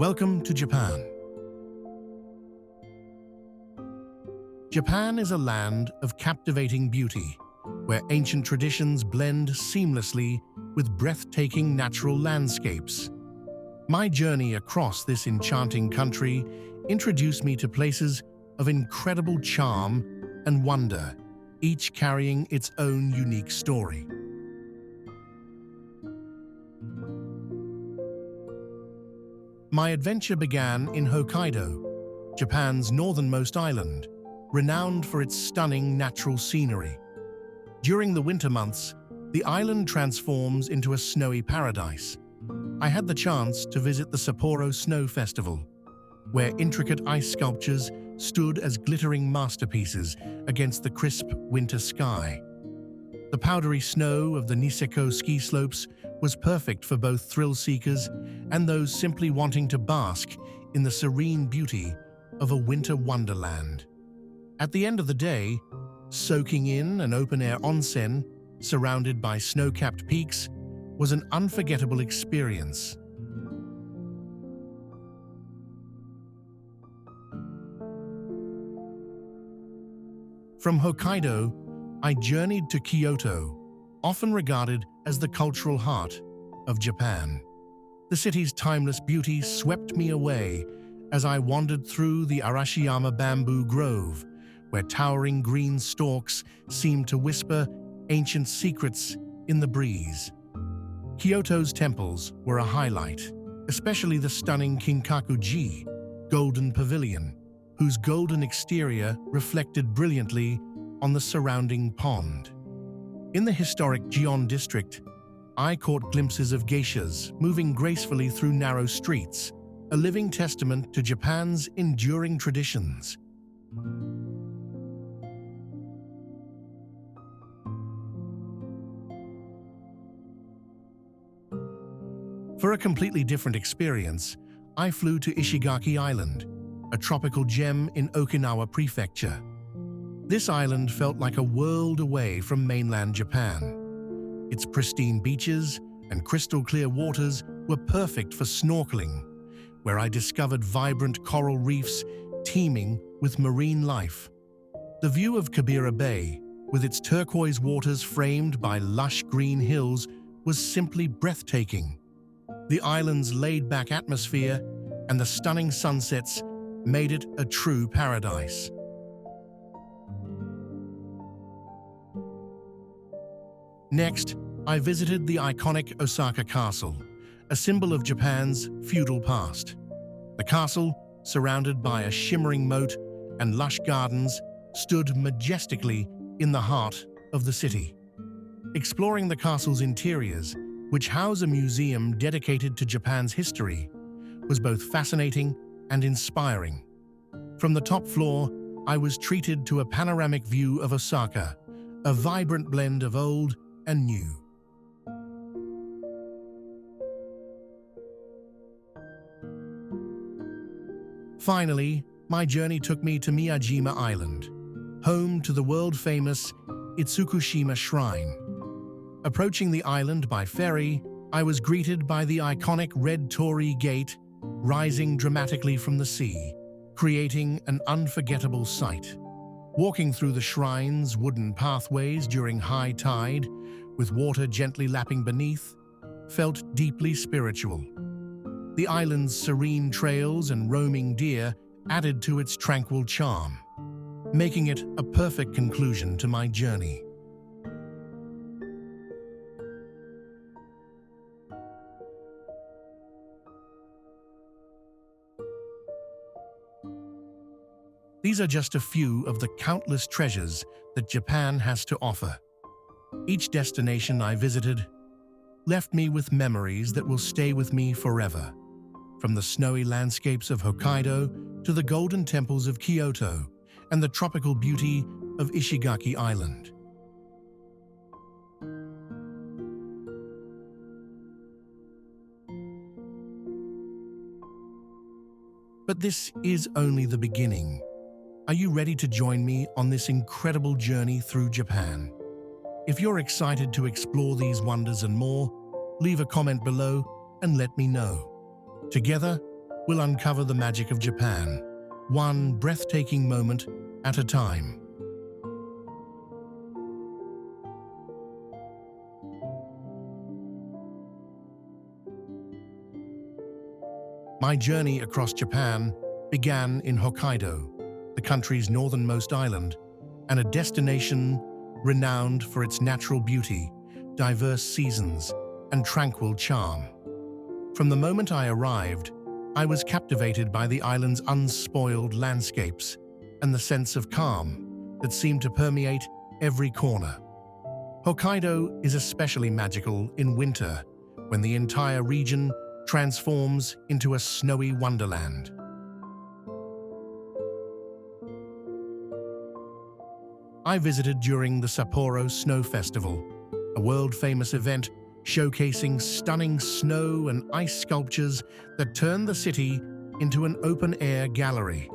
Welcome to Japan. Japan is a land of captivating beauty, where ancient traditions blend seamlessly with breathtaking natural landscapes. My journey across this enchanting country introduced me to places of incredible charm and wonder, each carrying its own unique story. My adventure began in Hokkaido, Japan's northernmost island, renowned for its stunning natural scenery. During the winter months, the island transforms into a snowy paradise. I had the chance to visit the Sapporo Snow Festival, where intricate ice sculptures stood as glittering masterpieces against the crisp winter sky. The powdery snow of the Niseko ski slopes was perfect for both thrill-seekers and those simply wanting to bask in the serene beauty of a winter wonderland. At the end of the day, soaking in an open-air onsen surrounded by snow-capped peaks was an unforgettable experience. From Hokkaido, I journeyed to Kyoto, often regarded as the cultural heart of Japan. The city's timeless beauty swept me away as I wandered through the Arashiyama bamboo grove, where towering green stalks seemed to whisper ancient secrets in the breeze. Kyoto's temples were a highlight, especially the stunning Kinkaku-ji, Golden Pavilion, whose golden exterior reflected brilliantly on the surrounding pond. In the historic Gion district, I caught glimpses of geishas moving gracefully through narrow streets, a living testament to Japan's enduring traditions. For a completely different experience, I flew to Ishigaki Island, a tropical gem in Okinawa Prefecture. This island felt like a world away from mainland Japan. Its pristine beaches and crystal-clear waters were perfect for snorkeling, where I discovered vibrant coral reefs teeming with marine life. The view of Kibera Bay, with its turquoise waters framed by lush green hills, was simply breathtaking. The island's laid-back atmosphere and the stunning sunsets made it a true paradise. Next, I visited the iconic Osaka Castle, a symbol of Japan's feudal past. The castle, surrounded by a shimmering moat and lush gardens, stood majestically in the heart of the city. Exploring the castle's interiors, which house a museum dedicated to Japan's history, was both fascinating and inspiring. From the top floor, I was treated to a panoramic view of Osaka, a vibrant blend of old and new. Finally, my journey took me to Miyajima Island, home to the world-famous Itsukushima Shrine. Approaching the island by ferry, I was greeted by the iconic red torii gate rising dramatically from the sea, creating an unforgettable sight. Walking through the shrine's wooden pathways during high tide, with water gently lapping beneath, felt deeply spiritual. The island's serene trails and roaming deer added to its tranquil charm, making it a perfect conclusion to my journey. These are just a few of the countless treasures that Japan has to offer. Each destination I visited left me with memories that will stay with me forever. From the snowy landscapes of Hokkaido to the golden temples of Kyoto and the tropical beauty of Ishigaki Island. But this is only the beginning. Are you ready to join me on this incredible journey through Japan? If you're excited to explore these wonders and more, leave a comment below and let me know. Together, we'll uncover the magic of Japan, one breathtaking moment at a time. My journey across Japan began in Hokkaido, the country's northernmost island, and a destination renowned for its natural beauty, diverse seasons, and tranquil charm. From the moment I arrived, I was captivated by the island's unspoiled landscapes and the sense of calm that seemed to permeate every corner. Hokkaido is especially magical in winter, when the entire region transforms into a snowy wonderland. I visited during the Sapporo Snow Festival, a world-famous event showcasing stunning snow and ice sculptures that turned the city into an open-air gallery.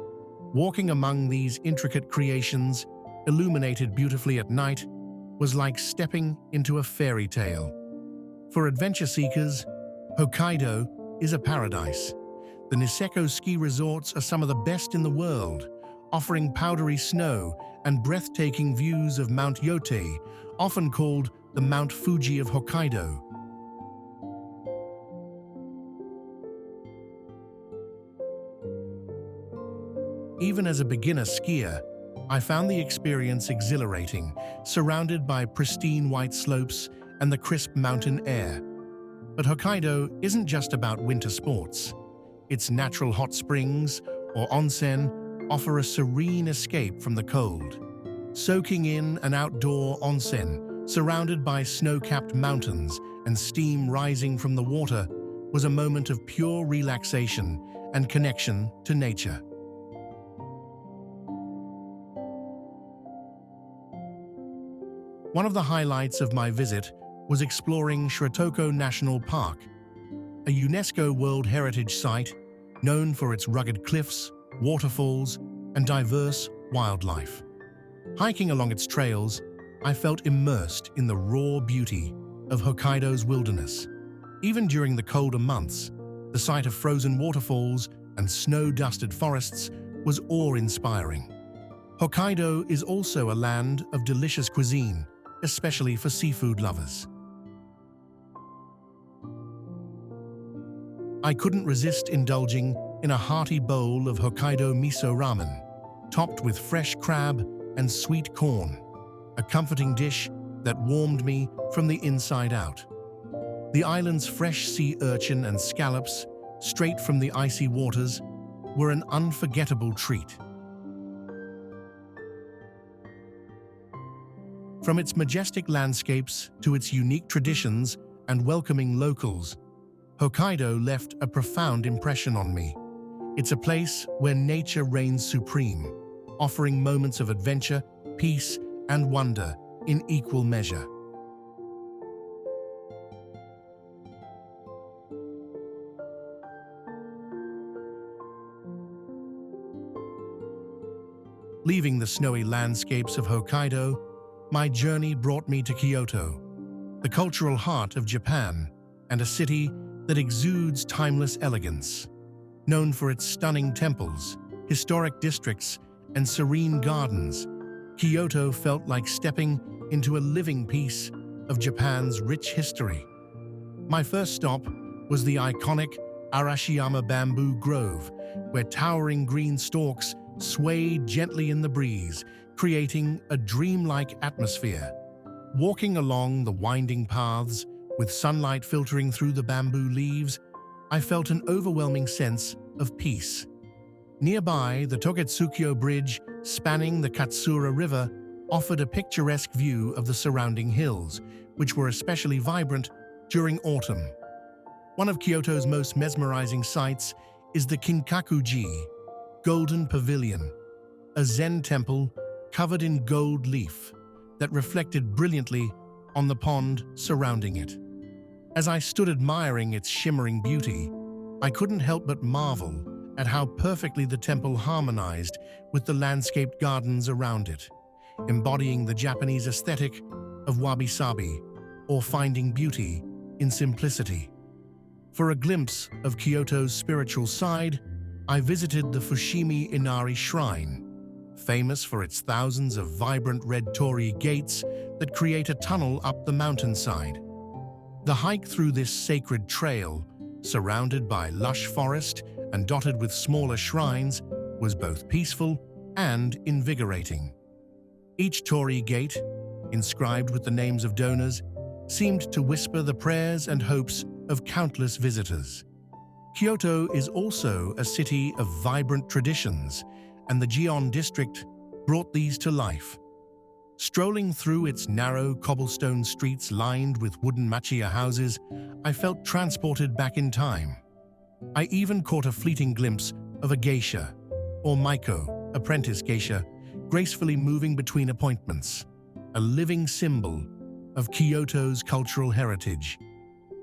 Walking among these intricate creations, illuminated beautifully at night, was like stepping into a fairy tale. For adventure seekers, Hokkaido is a paradise. The Niseko ski resorts are some of the best in the world, offering powdery snow and breathtaking views of Mount Yotei, often called the Mount Fuji of Hokkaido. Even as a beginner skier, I found the experience exhilarating, surrounded by pristine white slopes and the crisp mountain air. But Hokkaido isn't just about winter sports. Its natural hot springs, or onsen, offer a serene escape from the cold. Soaking in an outdoor onsen, surrounded by snow-capped mountains and steam rising from the water, was a moment of pure relaxation and connection to nature. One of the highlights of my visit was exploring Shirotoko National Park, a UNESCO World Heritage Site known for its rugged cliffs, waterfalls, and diverse wildlife. Hiking along its trails, I felt immersed in the raw beauty of Hokkaido's wilderness. Even during the colder months, the sight of frozen waterfalls and snow-dusted forests was awe-inspiring. Hokkaido is also a land of delicious cuisine, especially for seafood lovers. I couldn't resist indulging in a hearty bowl of Hokkaido miso ramen, topped with fresh crab and sweet corn, a comforting dish that warmed me from the inside out. The island's fresh sea urchin and scallops, straight from the icy waters, were an unforgettable treat. From its majestic landscapes to its unique traditions and welcoming locals, Hokkaido left a profound impression on me. It's a place where nature reigns supreme, offering moments of adventure, peace, and wonder in equal measure. Leaving the snowy landscapes of Hokkaido, my journey brought me to Kyoto, the cultural heart of Japan, and a city that exudes timeless elegance. Known for its stunning temples, historic districts, and serene gardens, Kyoto felt like stepping into a living piece of Japan's rich history. My first stop was the iconic Arashiyama Bamboo Grove, where towering green stalks swayed gently in the breeze, creating a dreamlike atmosphere. Walking along the winding paths, with sunlight filtering through the bamboo leaves, I felt an overwhelming sense of peace. Nearby, the Togetsukyo Bridge, spanning the Katsura River, offered a picturesque view of the surrounding hills, which were especially vibrant during autumn. One of Kyoto's most mesmerizing sights is the Kinkaku-ji, Golden Pavilion, a Zen temple covered in gold leaf that reflected brilliantly on the pond surrounding it. As I stood admiring its shimmering beauty, I couldn't help but marvel at how perfectly the temple harmonized with the landscaped gardens around it, embodying the Japanese aesthetic of wabi-sabi, or finding beauty in simplicity. For a glimpse of Kyoto's spiritual side, I visited the Fushimi Inari Shrine, famous for its thousands of vibrant red torii gates that create a tunnel up the mountainside. The hike through this sacred trail, surrounded by lush forest and dotted with smaller shrines, was both peaceful and invigorating. Each torii gate, inscribed with the names of donors, seemed to whisper the prayers and hopes of countless visitors. Kyoto is also a city of vibrant traditions, and the Gion district brought these to life. Strolling through its narrow cobblestone streets lined with wooden machiya houses, I felt transported back in time. I even caught a fleeting glimpse of a geisha, or maiko, apprentice geisha, gracefully moving between appointments, a living symbol of Kyoto's cultural heritage.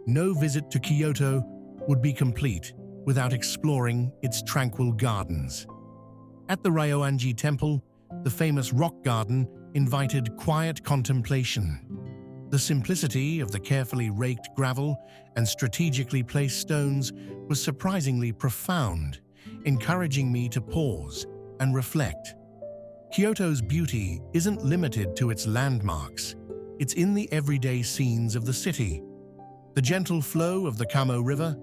No visit to Kyoto would be complete without exploring its tranquil gardens. At the Ryoanji Temple, the famous rock garden invited quiet contemplation. The simplicity of the carefully raked gravel and strategically placed stones was surprisingly profound, encouraging me to pause and reflect. Kyoto's beauty isn't limited to its landmarks. It's in the everyday scenes of the city. The gentle flow of the Kamo River,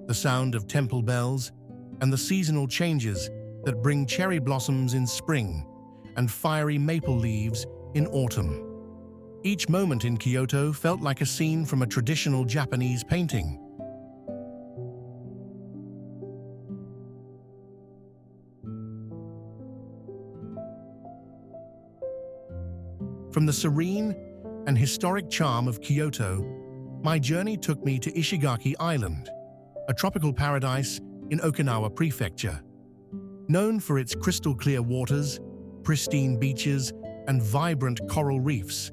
the sound of temple bells, and the seasonal changes that bring cherry blossoms in spring and fiery maple leaves in autumn. Each moment in Kyoto felt like a scene from a traditional Japanese painting. From the serene and historic charm of Kyoto, my journey took me to Ishigaki Island, a tropical paradise in Okinawa Prefecture. Known for its crystal-clear waters, pristine beaches, and vibrant coral reefs,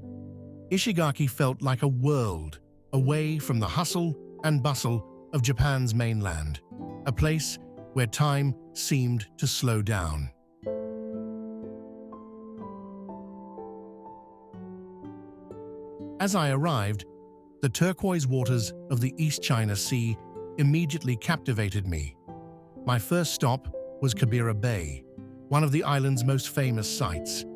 Ishigaki felt like a world away from the hustle and bustle of Japan's mainland, a place where time seemed to slow down. As I arrived, the turquoise waters of the East China Sea immediately captivated me. My first stop was Kabira Bay, one of the island's most famous sights.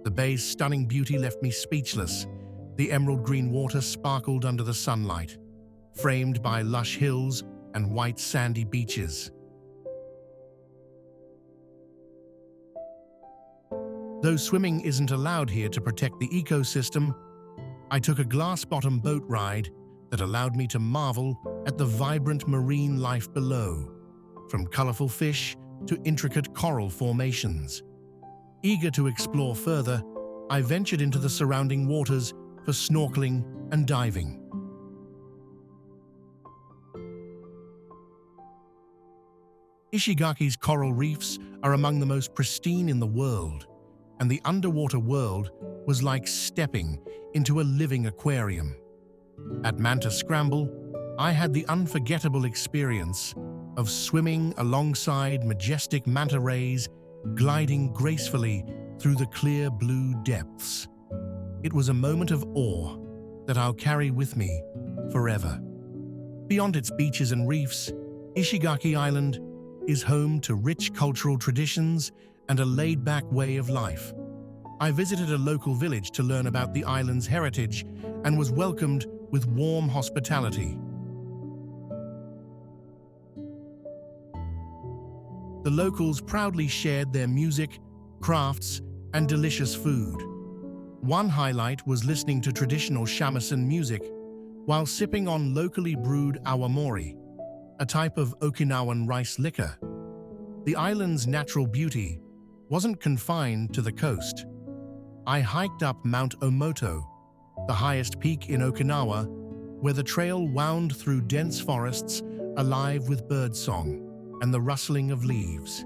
The bay's stunning beauty left me speechless. The emerald green water sparkled under the sunlight, framed by lush hills and white sandy beaches. Though swimming isn't allowed here to protect the ecosystem, I took a glass-bottom boat ride that allowed me to marvel at the vibrant marine life below, from colorful fish to intricate coral formations. Eager to explore further, I ventured into the surrounding waters for snorkeling and diving. Ishigaki's coral reefs are among the most pristine in the world, and the underwater world was like stepping into a living aquarium. At Manta Scramble, I had the unforgettable experience of swimming alongside majestic manta rays gliding gracefully through the clear blue depths. It was a moment of awe that I'll carry with me forever. Beyond its beaches and reefs, Ishigaki Island is home to rich cultural traditions and a laid-back way of life. I visited a local village to learn about the island's heritage and was welcomed with warm hospitality. The locals proudly shared their music, crafts, and delicious food. One highlight was listening to traditional shamisen music while sipping on locally brewed awamori, a type of Okinawan rice liquor. The island's natural beauty wasn't confined to the coast. I hiked up Mount Omoto, the highest peak in Okinawa, where the trail wound through dense forests alive with birdsong and the rustling of leaves.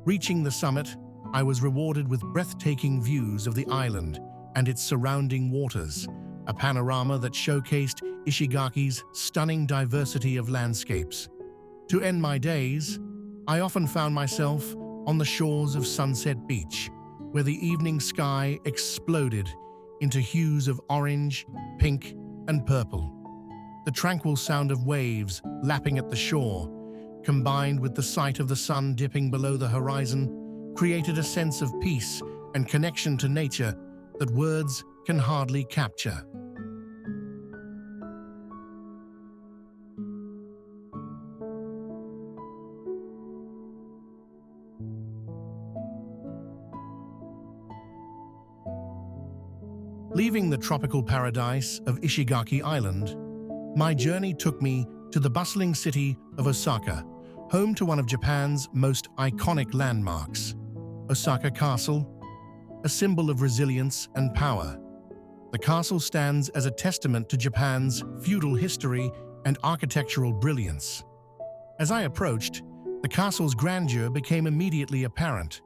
Reaching the summit, I was rewarded with breathtaking views of the island and its surrounding waters, a panorama that showcased Ishigaki's stunning diversity of landscapes. To end my days, I often found myself on the shores of Sunset Beach, where the evening sky exploded into hues of orange, pink, and purple. The tranquil sound of waves lapping at the shore, combined with the sight of the sun dipping below the horizon, created a sense of peace and connection to nature that words can hardly capture. Leaving the tropical paradise of Ishigaki Island, my journey took me to the bustling city of Osaka, home to one of Japan's most iconic landmarks, Osaka Castle, a symbol of resilience and power. The castle stands as a testament to Japan's feudal history and architectural brilliance. As I approached, the castle's grandeur became immediately apparent.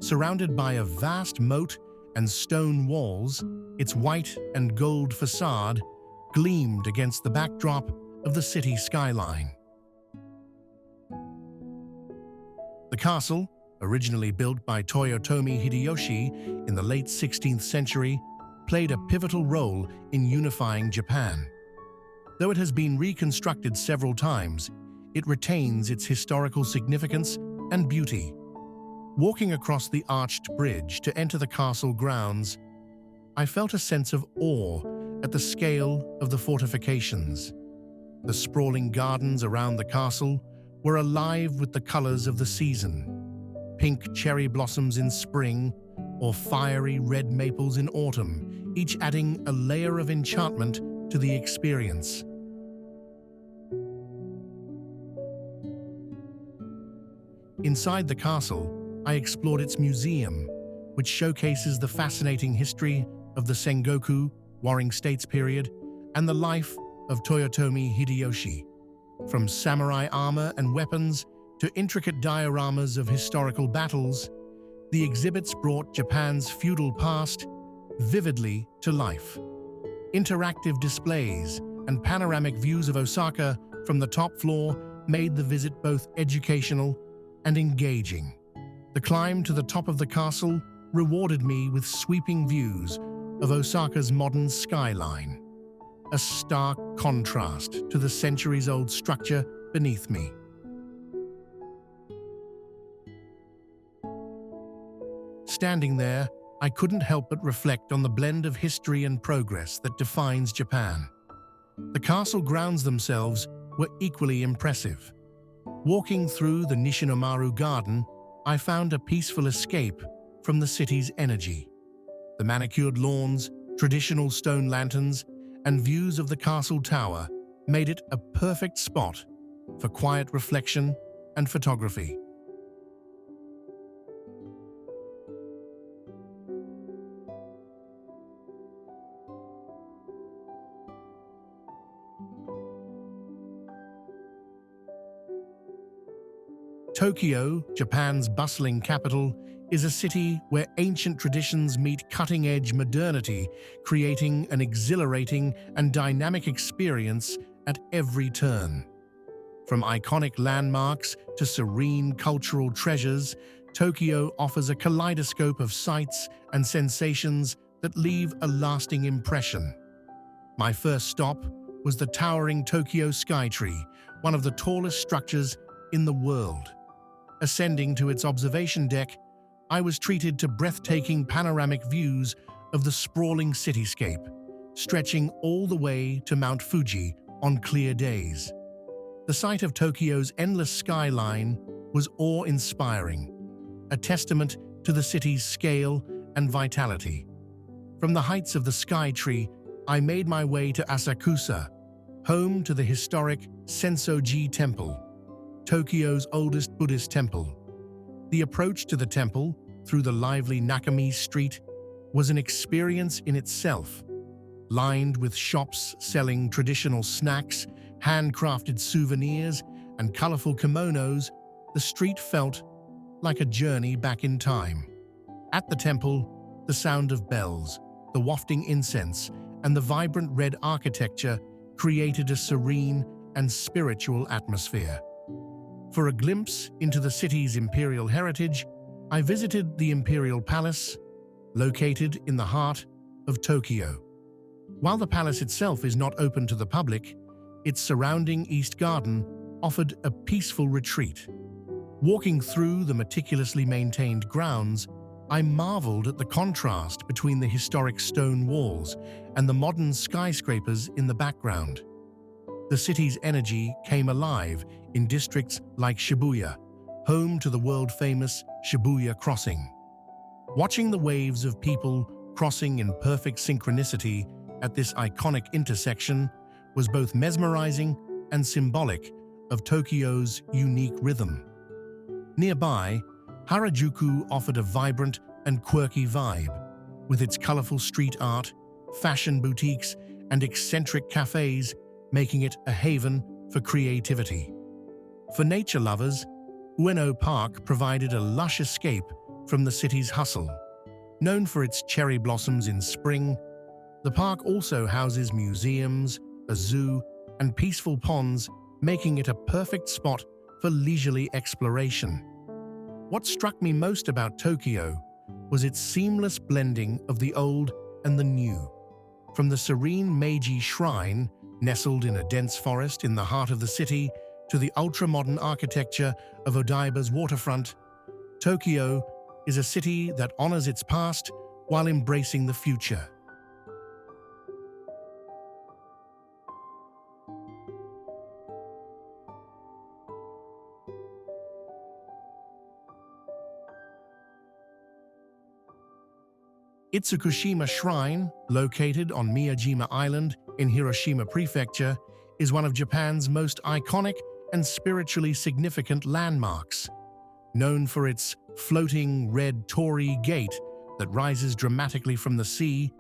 Surrounded by a vast moat and stone walls, its white and gold facade gleamed against the backdrop of the city skyline. The castle, originally built by Toyotomi Hideyoshi in the late 16th century, played a pivotal role in unifying Japan. Though it has been reconstructed several times, it retains its historical significance and beauty. Walking across the arched bridge to enter the castle grounds, I felt a sense of awe at the scale of the fortifications. The sprawling gardens around the castle were alive with the colors of the season: pink cherry blossoms in spring or fiery red maples in autumn, each adding a layer of enchantment to the experience. Inside the castle, I explored its museum, which showcases the fascinating history of the Sengoku, Warring States period, and the life of Toyotomi Hideyoshi. From samurai armor and weapons to intricate dioramas of historical battles, the exhibits brought Japan's feudal past vividly to life. Interactive displays and panoramic views of Osaka from the top floor made the visit both educational and engaging. The climb to the top of the castle rewarded me with sweeping views of Osaka's modern skyline, a stark contrast to the centuries-old structure beneath me. Standing there, I couldn't help but reflect on the blend of history and progress that defines Japan. The castle grounds themselves were equally impressive. Walking through the Nishinomaru Garden, I found a peaceful escape from the city's energy. The manicured lawns, traditional stone lanterns, and views of the castle tower made it a perfect spot for quiet reflection and photography. Tokyo, Japan's bustling capital, is a city where ancient traditions meet cutting-edge modernity, creating an exhilarating and dynamic experience at every turn. From iconic landmarks to serene cultural treasures, Tokyo offers a kaleidoscope of sights and sensations that leave a lasting impression. My first stop was the towering Tokyo Skytree, one of the tallest structures in the world. Ascending to its observation deck, I was treated to breathtaking panoramic views of the sprawling cityscape, stretching all the way to Mount Fuji on clear days. The sight of Tokyo's endless skyline was awe-inspiring, a testament to the city's scale and vitality. From the heights of the Skytree, I made my way to Asakusa, home to the historic Sensoji Temple, Tokyo's oldest Buddhist temple. The approach to the temple, through the lively Nakami Street, was an experience in itself. Lined with shops selling traditional snacks, handcrafted souvenirs, and colorful kimonos, the street felt like a journey back in time. At the temple, the sound of bells, the wafting incense, and the vibrant red architecture created a serene and spiritual atmosphere. For a glimpse into the city's imperial heritage, I visited the Imperial Palace, located in the heart of Tokyo. While the palace itself is not open to the public, its surrounding East Garden offered a peaceful retreat. Walking through the meticulously maintained grounds, I marveled at the contrast between the historic stone walls and the modern skyscrapers in the background. The city's energy came alive in districts like Shibuya, home to the world-famous Shibuya Crossing. Watching the waves of people crossing in perfect synchronicity at this iconic intersection was both mesmerizing and symbolic of Tokyo's unique rhythm. Nearby, Harajuku offered a vibrant and quirky vibe, with its colorful street art, fashion boutiques, and eccentric cafes, making it a haven for creativity. For nature lovers, Ueno Park provided a lush escape from the city's hustle. Known for its cherry blossoms in spring, the park also houses museums, a zoo, and peaceful ponds, making it a perfect spot for leisurely exploration. What struck me most about Tokyo was its seamless blending of the old and the new. From the serene Miyajima Shrine, nestled in a dense forest in the heart of the city, to the ultra-modern architecture of Odaiba's waterfront, Tokyo is a city that honors its past while embracing the future. Itsukushima Shrine, located on Miyajima Island in Hiroshima Prefecture, is one of Japan's most iconic and spiritually significant landmarks. Known for its floating red torii gate that rises dramatically from the sea,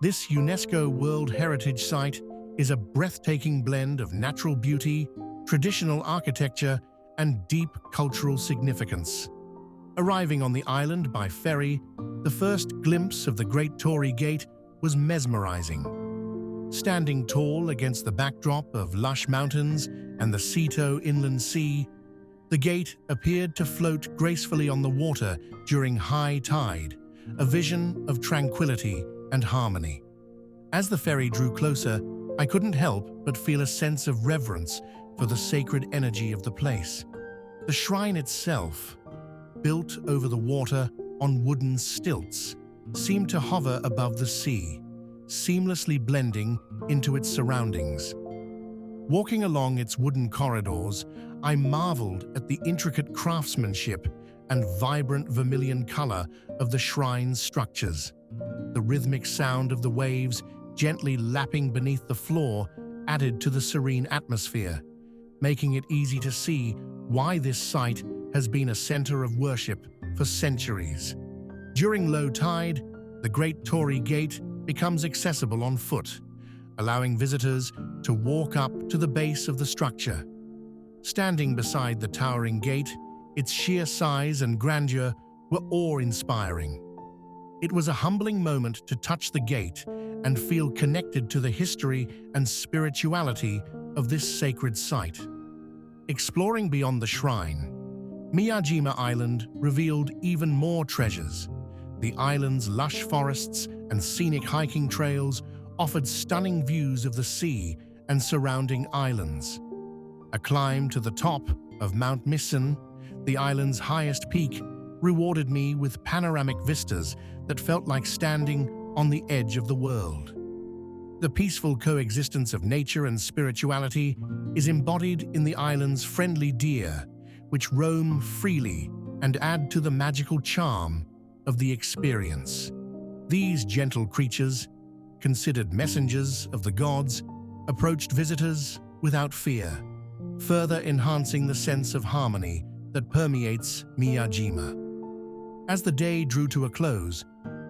this UNESCO World Heritage Site is a breathtaking blend of natural beauty, traditional architecture, and deep cultural significance. Arriving on the island by ferry, the first glimpse of the Great Torii Gate was mesmerizing. Standing tall against the backdrop of lush mountains and the Seto Inland Sea, the gate appeared to float gracefully on the water during high tide, a vision of tranquility and harmony. As the ferry drew closer, I couldn't help but feel a sense of reverence for the sacred energy of the place. The shrine itself, built over the water on wooden stilts, seemed to hover above the sea, seamlessly blending into its surroundings. Walking along its wooden corridors, I marveled at the intricate craftsmanship and vibrant vermilion color of the shrine's structures. The rhythmic sound of the waves gently lapping beneath the floor added to the serene atmosphere, making it easy to see why this site has been a center of worship for centuries. During low tide, the Great Torii Gate becomes accessible on foot, allowing visitors to walk up to the base of the structure. Standing beside the towering gate, its sheer size and grandeur were awe-inspiring. It was a humbling moment to touch the gate and feel connected to the history and spirituality of this sacred site. Exploring beyond the shrine, Miyajima Island revealed even more treasures. The island's lush forests and scenic hiking trails offered stunning views of the sea and surrounding islands. A climb to the top of Mount Fuji, the island's highest peak, rewarded me with panoramic vistas that felt like standing on the edge of the world. The peaceful coexistence of nature and spirituality is embodied in the island's friendly deer, which roam freely and add to the magical charm of the experience. These gentle creatures, considered messengers of the gods, approached visitors without fear, further enhancing the sense of harmony that permeates Miyajima. As the day drew to a close,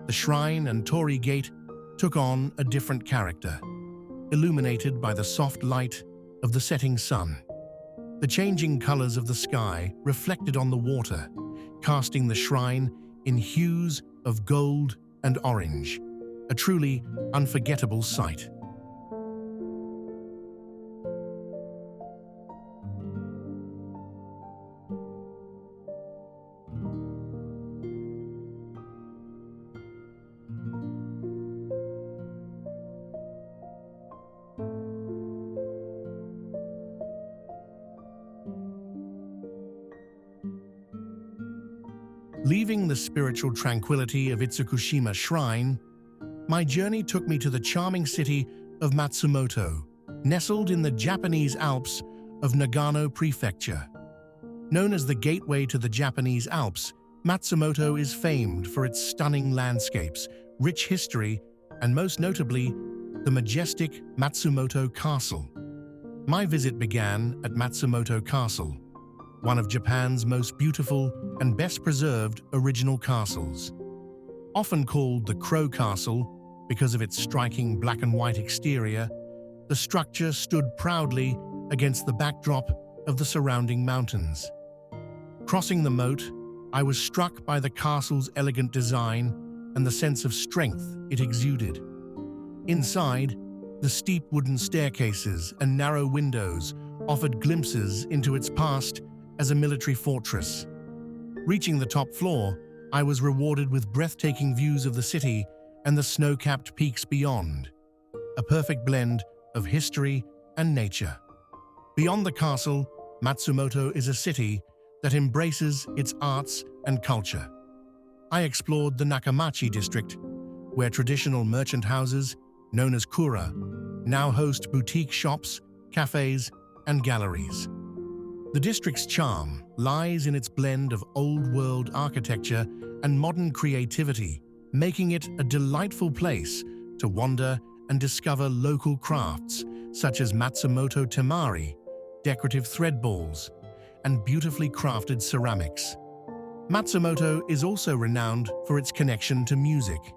the shrine and Torii Gate took on a different character, illuminated by the soft light of the setting sun. The changing colors of the sky reflected on the water, casting the shrine in hues of gold and orange, a truly unforgettable sight. Leaving the spiritual tranquility of Itsukushima Shrine, my journey took me to the charming city of Matsumoto, nestled in the Japanese Alps of Nagano Prefecture. Known as the gateway to the Japanese Alps, Matsumoto is famed for its stunning landscapes, rich history, and most notably, the majestic Matsumoto Castle. My visit began at Matsumoto Castle, one of Japan's most beautiful and best-preserved original castles. Often called the Crow Castle because of its striking black and white exterior, the structure stood proudly against the backdrop of the surrounding mountains. Crossing the moat, I was struck by the castle's elegant design and the sense of strength it exuded. Inside, the steep wooden staircases and narrow windows offered glimpses into its past as a military fortress. Reaching the top floor, I was rewarded with breathtaking views of the city and the snow-capped peaks beyond, a perfect blend of history and nature. Beyond the castle, Matsumoto is a city that embraces its arts and culture. I explored the Nakamachi district, where traditional merchant houses, known as kura, now host boutique shops, cafes, and galleries. The district's charm lies in its blend of old-world architecture and modern creativity, making it a delightful place to wander and discover local crafts such as Matsumoto temari, decorative thread balls, and beautifully crafted ceramics. Matsumoto is also renowned for its connection to music.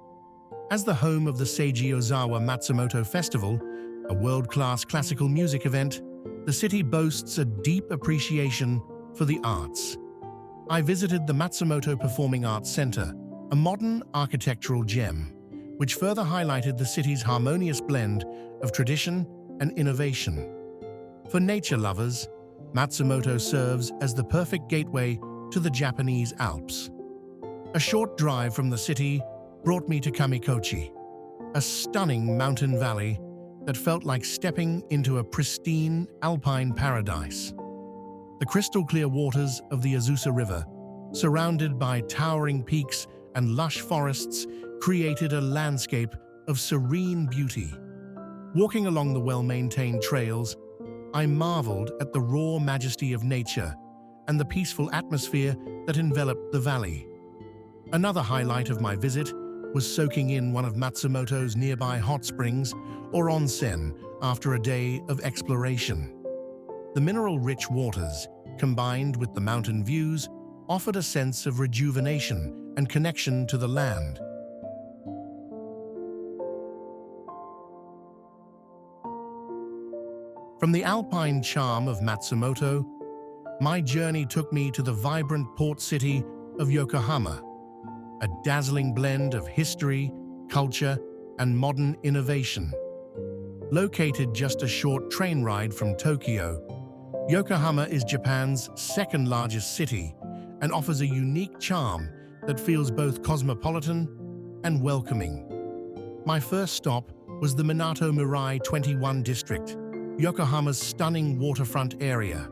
As the home of the Seiji Ozawa Matsumoto Festival, a world-class classical music event, the city boasts a deep appreciation for the arts. I visited the Matsumoto Performing Arts Center, a modern architectural gem, which further highlighted the city's harmonious blend of tradition and innovation. For nature lovers, Matsumoto serves as the perfect gateway to the Japanese Alps. A short drive from the city brought me to Kamikochi, a stunning mountain valley that felt like stepping into a pristine alpine paradise. The crystal-clear waters of the Azusa River, surrounded by towering peaks and lush forests, created a landscape of serene beauty. Walking along the well-maintained trails, I marveled at the raw majesty of nature and the peaceful atmosphere that enveloped the valley. Another highlight of my visit was soaking in one of Matsumoto's nearby hot springs, or onsen, after a day of exploration. The mineral-rich waters, combined with the mountain views, offered a sense of rejuvenation and connection to the land. From the alpine charm of Matsumoto, my journey took me to the vibrant port city of Yokohama, a dazzling blend of history, culture, and modern innovation. Located just a short train ride from Tokyo, Yokohama is Japan's second-largest city and offers a unique charm that feels both cosmopolitan and welcoming. My first stop was the Minato Mirai 21 district, Yokohama's stunning waterfront area.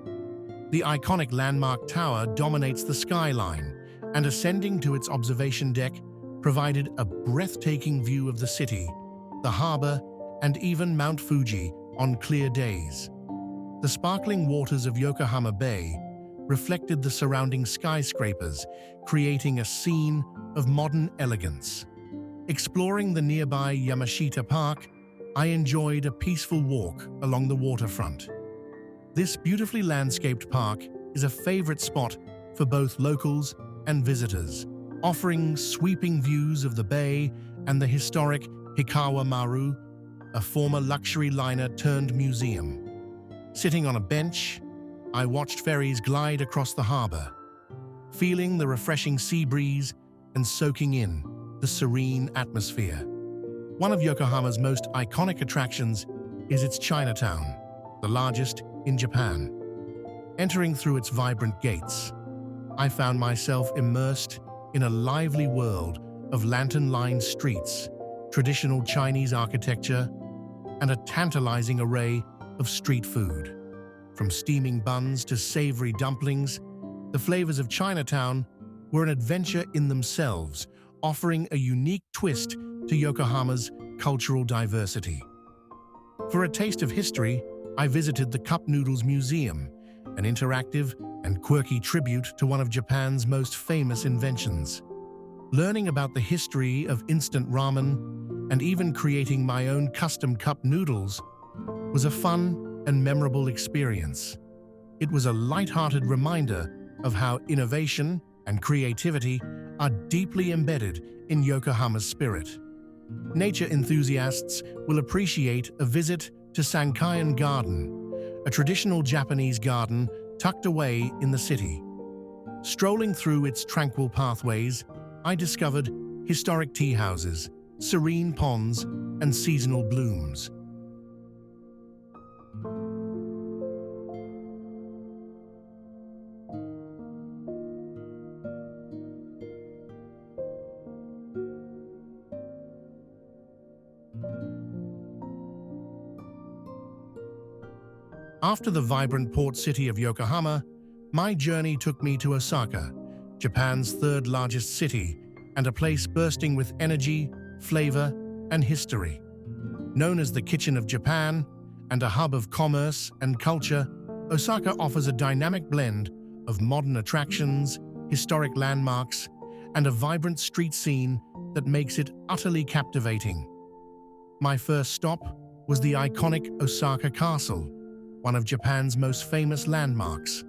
The iconic landmark tower dominates the skyline, and ascending to its observation deck provided a breathtaking view of the city, the harbor, and even Mount Fuji on clear days. The sparkling waters of Yokohama Bay reflected the surrounding skyscrapers, creating a scene of modern elegance. Exploring the nearby Yamashita Park, I enjoyed a peaceful walk along the waterfront. This beautifully landscaped park is a favorite spot for both locals and visitors, offering sweeping views of the bay and the historic Hikawa Maru, a former luxury liner turned museum. Sitting on a bench, I watched ferries glide across the harbor, feeling the refreshing sea breeze and soaking in the serene atmosphere. One of Yokohama's most iconic attractions is its Chinatown, the largest in Japan. Entering through its vibrant gates, I found myself immersed in a lively world of lantern-lined streets, traditional Chinese architecture, and a tantalizing array of street food. From steaming buns to savory dumplings, the flavors of Chinatown were an adventure in themselves, offering a unique twist to Yokohama's cultural diversity. For a taste of history, I visited the Cup Noodles Museum, an interactive and quirky tribute to one of Japan's most famous inventions. Learning about the history of instant ramen and even creating my own custom cup noodles was a fun and memorable experience. It was a light-hearted reminder of how innovation and creativity are deeply embedded in Yokohama's spirit. Nature enthusiasts will appreciate a visit to Sankaien Garden, a traditional Japanese garden tucked away in the city. Strolling through its tranquil pathways, I discovered historic tea houses, serene ponds, and seasonal blooms. After the vibrant port city of Yokohama, my journey took me to Osaka, Japan's third-largest city, and a place bursting with energy, flavor, and history. Known as the Kitchen of Japan and a hub of commerce and culture, Osaka offers a dynamic blend of modern attractions, historic landmarks, and a vibrant street scene that makes it utterly captivating. My first stop was the iconic Osaka Castle, one of Japan's most famous landmarks.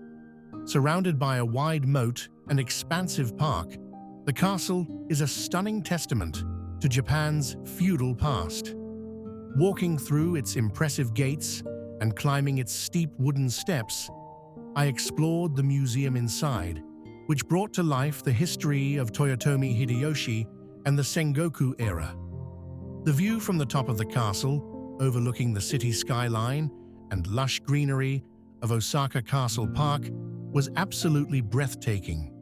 Surrounded by a wide moat and expansive park, the castle is a stunning testament to Japan's feudal past. Walking through its impressive gates and climbing its steep wooden steps, I explored the museum inside, which brought to life the history of Toyotomi Hideyoshi and the Sengoku era. The view from the top of the castle, overlooking the city skyline and lush greenery of Osaka Castle Park, was absolutely breathtaking.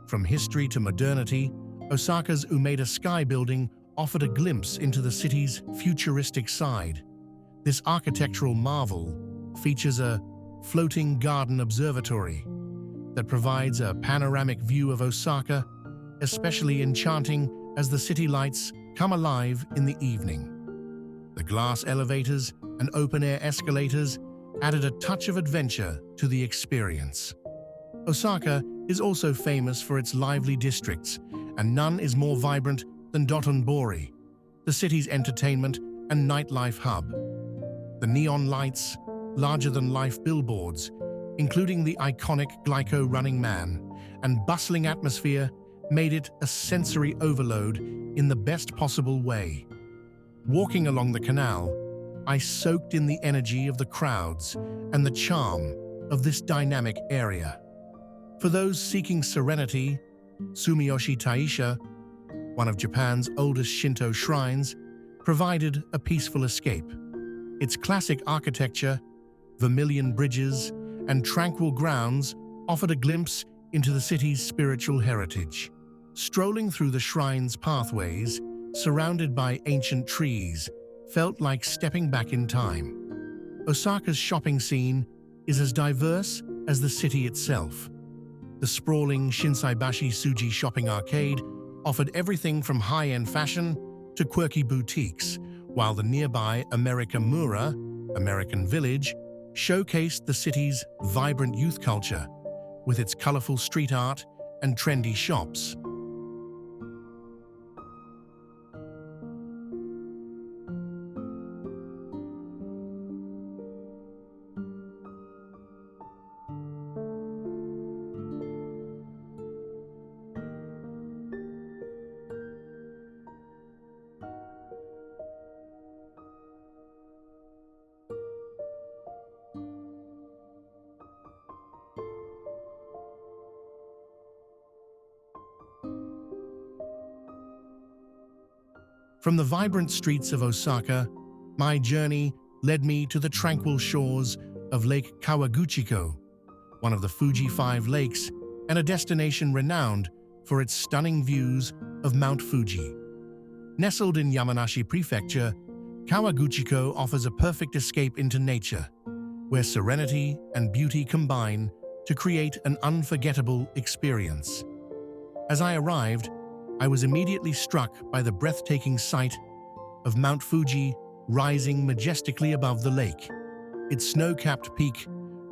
From history to modernity, Osaka's Umeda Sky Building offered a glimpse into the city's futuristic side. This architectural marvel features a floating garden observatory that provides a panoramic view of Osaka, especially enchanting as the city lights come alive in the evening. The glass elevators and open-air escalators added a touch of adventure to the experience. Osaka is also famous for its lively districts, and none is more vibrant than Dotonbori, the city's entertainment and nightlife hub. The neon lights, larger-than-life billboards, including the iconic Glyco Running Man, and bustling atmosphere made it a sensory overload in the best possible way. Walking along the canal, I soaked in the energy of the crowds and the charm of this dynamic area. For those seeking serenity, Sumiyoshi Taisha, one of Japan's oldest Shinto shrines, provided a peaceful escape. Its classic architecture, vermilion bridges, and tranquil grounds offered a glimpse into the city's spiritual heritage. Strolling through the shrine's pathways, surrounded by ancient trees, felt like stepping back in time. Osaka's shopping scene is as diverse as the city itself. The sprawling Shinsaibashi Tsuji shopping arcade offered everything from high-end fashion to quirky boutiques, while the nearby Amerikamura, American Village, showcased the city's vibrant youth culture with its colorful street art and trendy shops. From the vibrant streets of Osaka, my journey led me to the tranquil shores of Lake Kawaguchiko, one of the Fuji 5 lakes and a destination renowned for its stunning views of Mount Fuji. Nestled in Yamanashi Prefecture, Kawaguchiko offers a perfect escape into nature, where serenity and beauty combine to create an unforgettable experience. As I arrived, I was immediately struck by the breathtaking sight of Mount Fuji rising majestically above the lake. Its snow-capped peak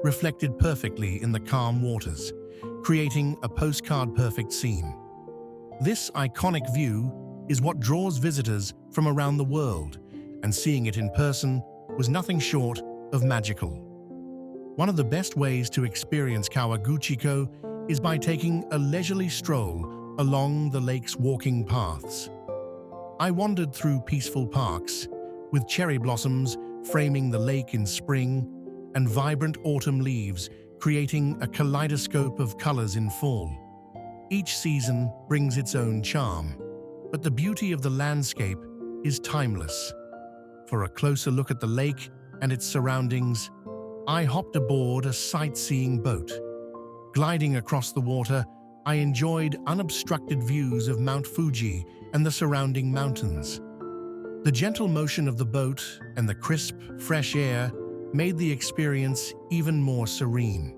reflected perfectly in the calm waters, creating a postcard-perfect scene. This iconic view is what draws visitors from around the world, and seeing it in person was nothing short of magical. One of the best ways to experience Kawaguchiko is by taking a leisurely stroll along the lake's walking paths. I wandered through peaceful parks, with cherry blossoms framing the lake in spring and vibrant autumn leaves creating a kaleidoscope of colors in fall. Each season brings its own charm, but the beauty of the landscape is timeless. For a closer look at the lake and its surroundings, I hopped aboard a sightseeing boat. Gliding across the water, I enjoyed unobstructed views of Mount Fuji and the surrounding mountains. The gentle motion of the boat and the crisp, fresh air made the experience even more serene.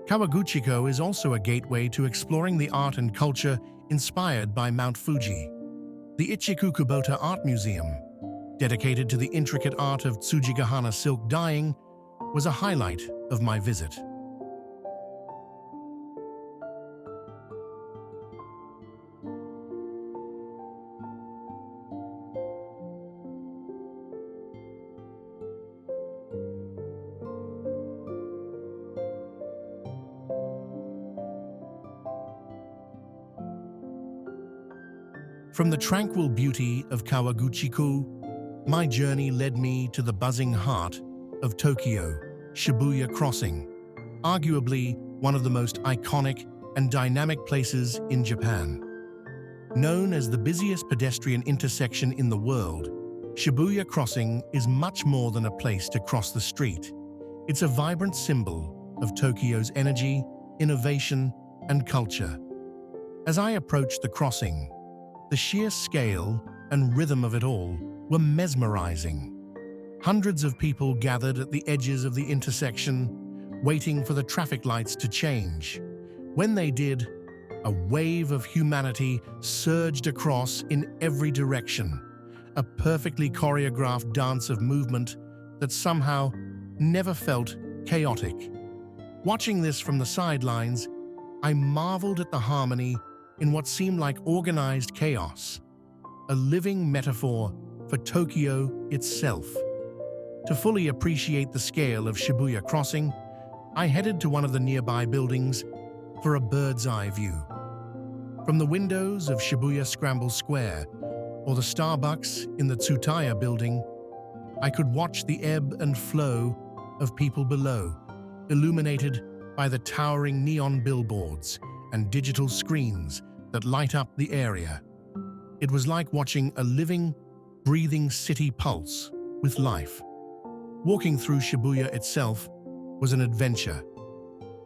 Kawaguchiko is also a gateway to exploring the art and culture inspired by Mount Fuji. The Ichikukuboта Art Museum, dedicated to the intricate art of Tsujigahara silk dyeing, was a highlight of my visit. From the tranquil beauty of Kawaguchiko, my journey led me to the buzzing heart of Tokyo, Shibuya Crossing, arguably one of the most iconic and dynamic places in Japan. Known as the busiest pedestrian intersection in the world, Shibuya Crossing is much more than a place to cross the street. It's a vibrant symbol of Tokyo's energy, innovation, and culture. As I approached the crossing, the sheer scale and rhythm of it all were mesmerizing. Hundreds of people gathered at the edges of the intersection, waiting for the traffic lights to change. When they did, a wave of humanity surged across in every direction, a perfectly choreographed dance of movement that somehow never felt chaotic. Watching this from the sidelines, I marveled at the harmony in what seemed like organized chaos, a living metaphor for Tokyo itself. To fully appreciate the scale of Shibuya Crossing, I headed to one of the nearby buildings for a bird's-eye view. From the windows of Shibuya Scramble Square or the Starbucks in the Tsutaya building, I could watch the ebb and flow of people below, illuminated by the towering neon billboards and digital screens that light up the area. It was like watching a living, breathing city pulse with life. Walking through Shibuya itself was an adventure.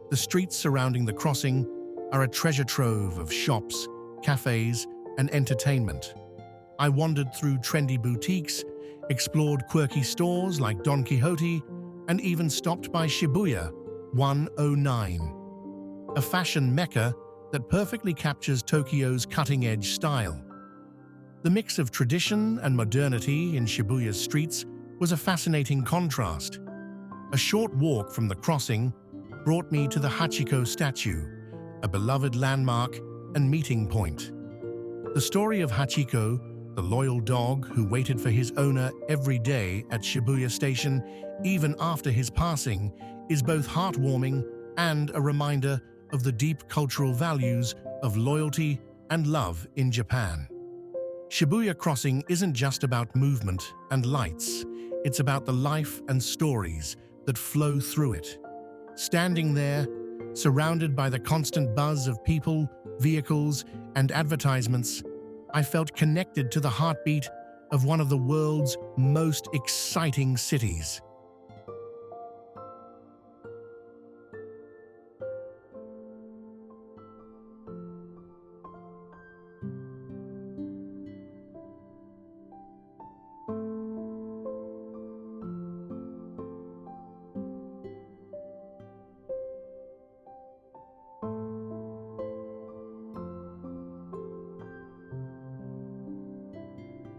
The streets surrounding the crossing are a treasure trove of shops, cafes, and entertainment. I wandered through trendy boutiques, explored quirky stores like Don Quixote, and even stopped by Shibuya 109, a fashion mecca that perfectly captures Tokyo's cutting-edge style. The mix of tradition and modernity in Shibuya's streets was a fascinating contrast. A short walk from the crossing brought me to the Hachiko statue, a beloved landmark and meeting point. The story of Hachiko, the loyal dog who waited for his owner every day at Shibuya Station, even after his passing, is both heartwarming and a reminder of the deep cultural values of loyalty and love in Japan. Shibuya Crossing isn't just about movement and lights, it's about the life and stories that flow through it. Standing there, surrounded by the constant buzz of people, vehicles, and advertisements, I felt connected to the heartbeat of one of the world's most exciting cities.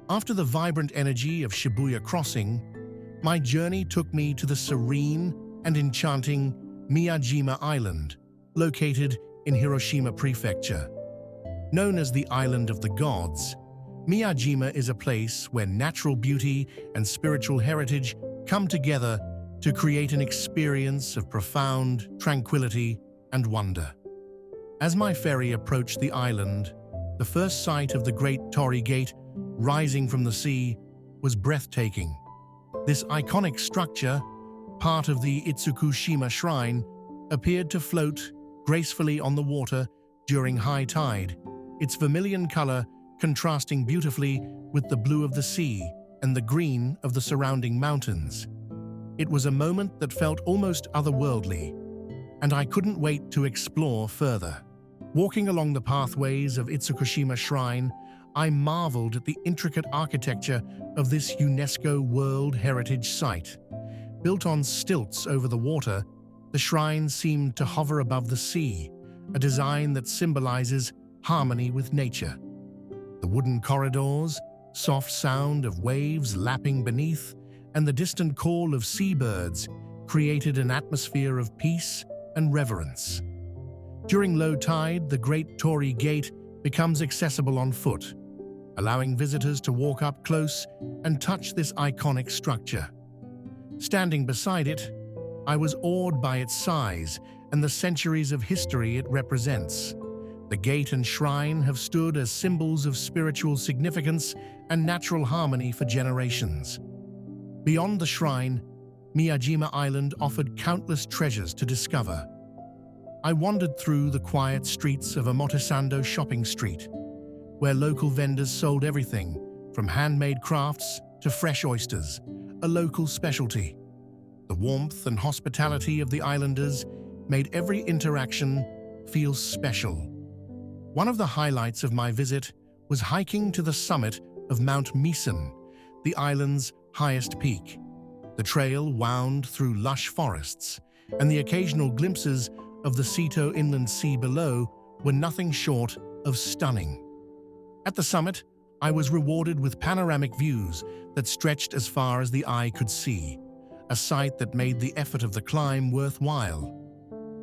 After the vibrant energy of Shibuya Crossing, my journey took me to the serene and enchanting Miyajima Island, located in Hiroshima Prefecture. Known as the Island of the Gods, Miyajima is a place where natural beauty and spiritual heritage come together to create an experience of profound tranquility and wonder. As my ferry approached the island, the first sight of the Great Torii Gate rising from the sea was breathtaking. This iconic structure, part of the Itsukushima Shrine, appeared to float gracefully on the water during high tide, its vermilion color contrasting beautifully with the blue of the sea and the green of the surrounding mountains. It was a moment that felt almost otherworldly, and I couldn't wait to explore further. Walking along the pathways of Itsukushima Shrine, I marveled at the intricate architecture of this UNESCO World Heritage Site. Built on stilts over the water, the shrine seemed to hover above the sea, a design that symbolizes harmony with nature. The wooden corridors, soft sound of waves lapping beneath, and the distant call of seabirds created an atmosphere of peace and reverence. During low tide, the Great Torii Gate becomes accessible on foot, allowing visitors to walk up close and touch this iconic structure. Standing beside it, I was awed by its size and the centuries of history it represents. The gate and shrine have stood as symbols of spiritual significance and natural harmony for generations. Beyond the shrine, Miyajima Island offered countless treasures to discover. I wandered through the quiet streets of Omotesando shopping street, where local vendors sold everything from handmade crafts to fresh oysters, a local specialty. The warmth and hospitality of the islanders made every interaction feel special. One of the highlights of my visit was hiking to the summit of Mount Fuji, the island's highest peak. The trail wound through lush forests, and the occasional glimpses of the Seto Inland Sea below were nothing short of stunning. At the summit, I was rewarded with panoramic views that stretched as far as the eye could see, a sight that made the effort of the climb worthwhile.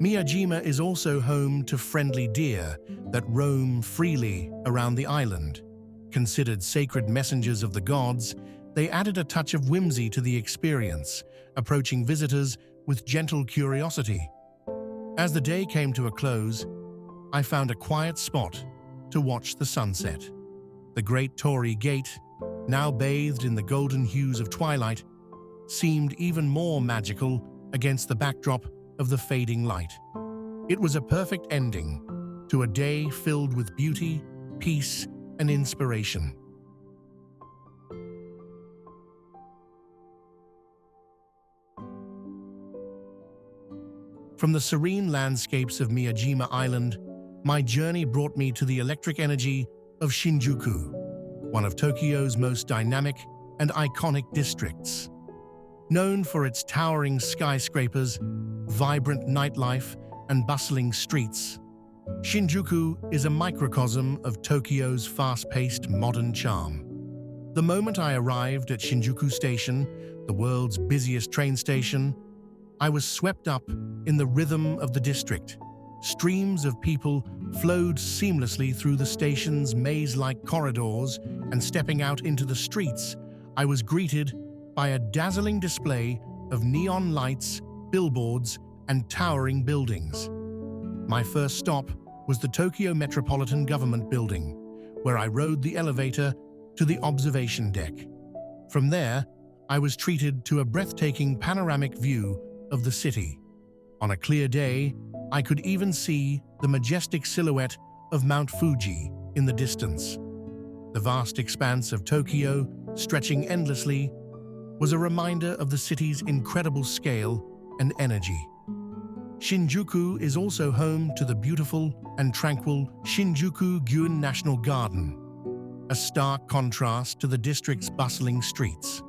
Miyajima is also home to friendly deer that roam freely around the island. Considered sacred messengers of the gods, they added a touch of whimsy to the experience, approaching visitors with gentle curiosity. As the day came to a close, I found a quiet spot to watch the sunset. The Great Torii Gate, now bathed in the golden hues of twilight, seemed even more magical against the backdrop of the fading light. It was a perfect ending to a day filled with beauty, peace, and inspiration. From the serene landscapes of Miyajima Island, my journey brought me to the electric energy of Shinjuku, one of Tokyo's most dynamic and iconic districts. Known for its towering skyscrapers, vibrant nightlife, and bustling streets, Shinjuku is a microcosm of Tokyo's fast-paced modern charm. The moment I arrived at Shinjuku Station, the world's busiest train station, I was swept up in the rhythm of the district. Streams of people flowed seamlessly through the station's maze-like corridors, and stepping out into the streets, I was greeted by a dazzling display of neon lights, billboards, and towering buildings. My first stop was the Tokyo Metropolitan Government Building, where I rode the elevator to the observation deck. From there, I was treated to a breathtaking panoramic view of the city. On a clear day, I could even see the majestic silhouette of Mount Fuji in the distance. The vast expanse of Tokyo, stretching endlessly, was a reminder of the city's incredible scale and energy. Shinjuku is also home to the beautiful and tranquil Shinjuku-gyoen National Garden, a stark contrast to the district's bustling streets.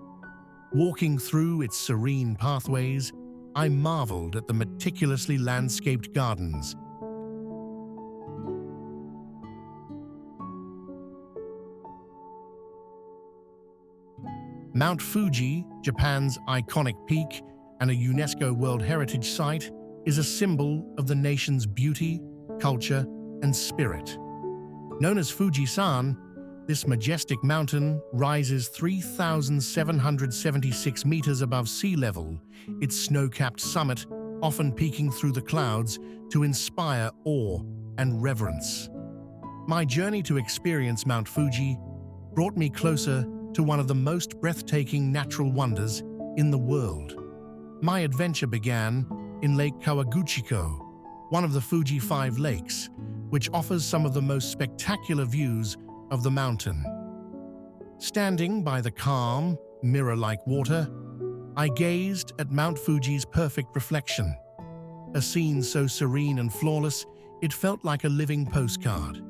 Walking through its serene pathways, I marveled at the meticulously landscaped gardens, Mount Fuji, Japan's iconic peak and a UNESCO World Heritage Site, is a symbol of the nation's beauty, culture, and spirit. Known as Fujisan, this majestic mountain rises 3,776 meters above sea level, its snow-capped summit often peeking through the clouds to inspire awe and reverence. My journey to experience Mount Fuji brought me closer to one of the most breathtaking natural wonders in the world. My adventure began in Lake Kawaguchiko, one of the Fuji 5 lakes, which offers some of the most spectacular views of the mountain. Standing by the calm, mirror-like water, I gazed at Mount Fuji's perfect reflection. A scene so serene and flawless, it felt like a living postcard.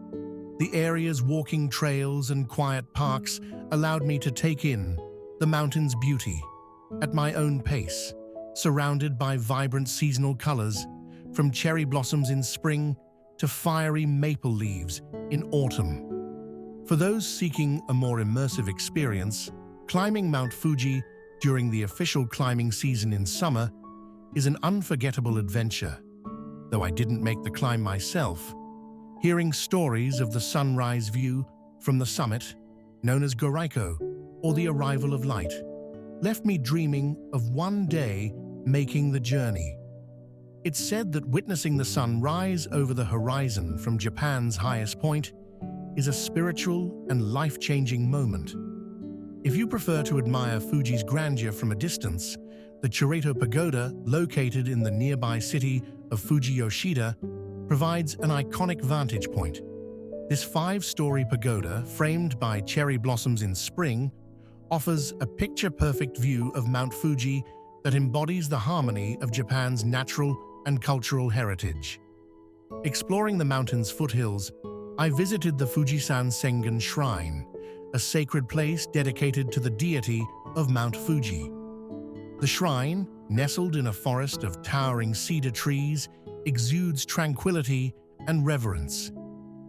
The area's walking trails and quiet parks allowed me to take in the mountain's beauty at my own pace, surrounded by vibrant seasonal colors, from cherry blossoms in spring to fiery maple leaves in autumn. For those seeking a more immersive experience, climbing Mount Fuji during the official climbing season in summer is an unforgettable adventure. Though I didn't make the climb myself, hearing stories of the sunrise view from the summit, known as Goraiko, or the arrival of light, left me dreaming of one day making the journey. It's said that witnessing the sun rise over the horizon from Japan's highest point is a spiritual and life-changing moment. If you prefer to admire Fuji's grandeur from a distance, the Churato Pagoda, located in the nearby city of Fujiyoshida, provides an iconic vantage point. This 5-story pagoda, framed by cherry blossoms in spring, offers a picture-perfect view of Mount Fuji that embodies the harmony of Japan's natural and cultural heritage. Exploring the mountain's foothills, I visited the Fujisan Sengen Shrine, a sacred place dedicated to the deity of Mount Fuji. The shrine, nestled in a forest of towering cedar trees, exudes tranquility and reverence.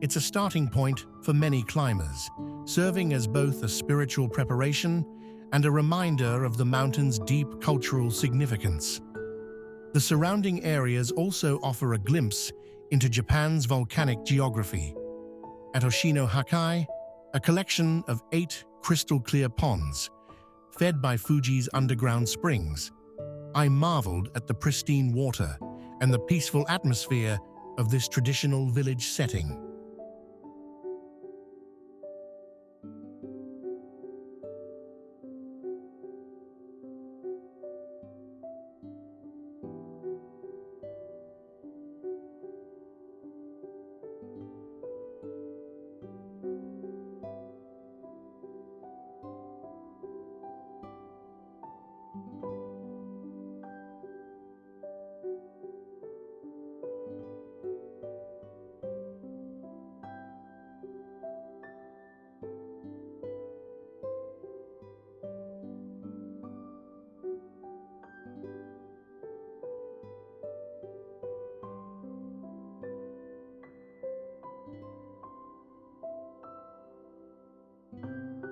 It's a starting point for many climbers, serving as both a spiritual preparation and a reminder of the mountain's deep cultural significance. The surrounding areas also offer a glimpse into Japan's volcanic geography. At Oshino-Hakkai, a collection of 8 crystal-clear ponds, fed by Fuji's underground springs, I marveled at the pristine water and the peaceful atmosphere of this traditional village setting.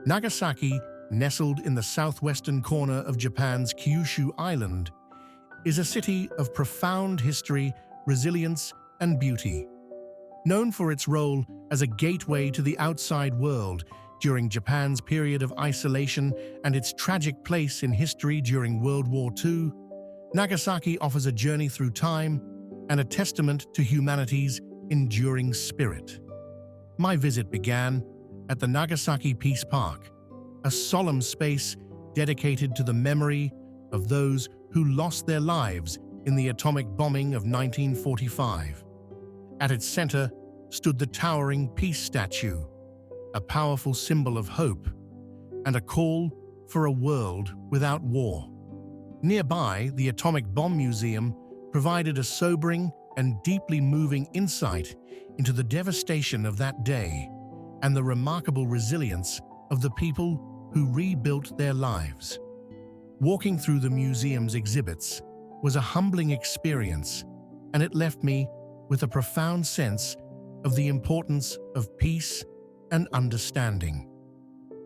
Nagasaki, nestled in the southwestern corner of Japan's Kyushu Island, is a city of profound history, resilience, and beauty. Known for its role as a gateway to the outside world during Japan's period of isolation and its tragic place in history during World War II, Nagasaki offers a journey through time and a testament to humanity's enduring spirit. My visit began at the Nagasaki Peace Park, a solemn space dedicated to the memory of those who lost their lives in the atomic bombing of 1945. At its center stood the towering peace statue, a powerful symbol of hope and a call for a world without war. Nearby, the Atomic Bomb Museum provided a sobering and deeply moving insight into the devastation of that day and the remarkable resilience of the people who rebuilt their lives. Walking through the museum's exhibits was a humbling experience, and it left me with a profound sense of the importance of peace and understanding.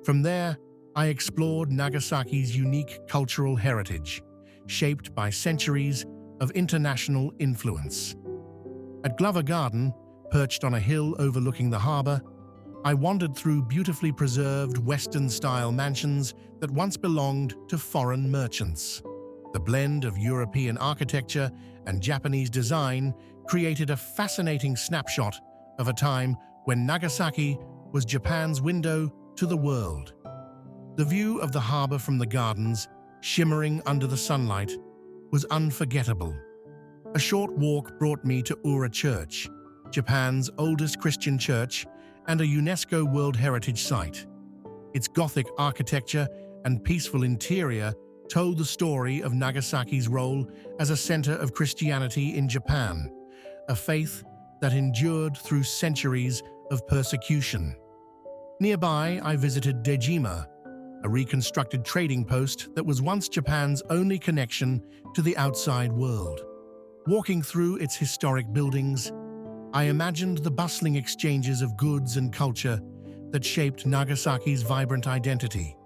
From there, I explored Nagasaki's unique cultural heritage, shaped by centuries of international influence. At Glover Garden, perched on a hill overlooking the harbor, I wandered through beautifully preserved Western-style mansions that once belonged to foreign merchants. The blend of European architecture and Japanese design created a fascinating snapshot of a time when Nagasaki was Japan's window to the world. The view of the harbor from the gardens, shimmering under the sunlight, was unforgettable. A short walk brought me to Ura Church, Japan's oldest Christian church and a UNESCO World Heritage Site. Its Gothic architecture and peaceful interior told the story of Nagasaki's role as a center of Christianity in Japan, a faith that endured through centuries of persecution. Nearby, I visited Dejima, a reconstructed trading post that was once Japan's only connection to the outside world. Walking through its historic buildings, I imagined the bustling exchanges of goods and culture that shaped Nagasaki's vibrant identity.